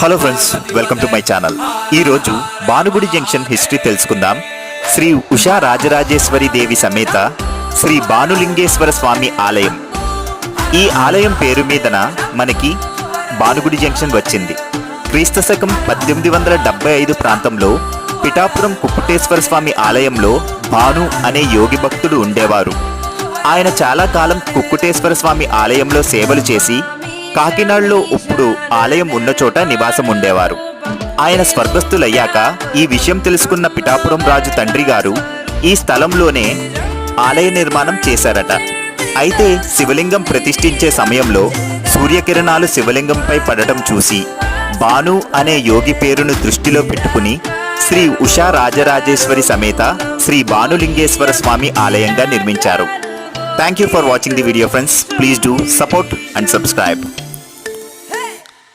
Hello friends, welcome to my channel. ఈరోజు Bhanugudi junction history తెలుసుకుందాం. శ్రీ ఉషా రాజరాజేశ్వరి దేవి సమేత శ్రీ భానులింగేశ్వర స్వామి ఆలయం. ఈ ఆలయం పేరు మీదన మనకి భానుగుడి జంక్షన్ వచ్చింది. క్రీస్తు శకం 1875 ప్రాంతంలో పిఠాపురం కుక్కుటేశ్వర స్వామి ఆలయంలో భాను అనే యోగి భక్తుడు ఉండేవారు. ఆయన చాలా కాలం కుక్కుటేశ్వర స్వామి ఆలయంలో సేవలు చేసి కాకినాడలో ఇప్పుడు ఆలయం ఉన్న చోట నివాసం ఉండేవారు. ఆయన స్వర్గస్థులయ్యాక ఈ విషయం తెలుసుకున్న పిఠాపురం రాజు తండ్రి గారు ఈ స్థలంలోనే ఆలయ నిర్మాణం చేశారట. అయితే శివలింగం ప్రతిష్ఠించే సమయంలో సూర్యకిరణాలు శివలింగంపై పడటం చూసి భాను అనే యోగి పేరును దృష్టిలో పెట్టుకుని శ్రీ ఉషా రాజరాజేశ్వరి సమేత శ్రీ భానులింగేశ్వర స్వామి ఆలయంగా నిర్మించారు. Thank you for watching the video, friends. Please do support and subscribe.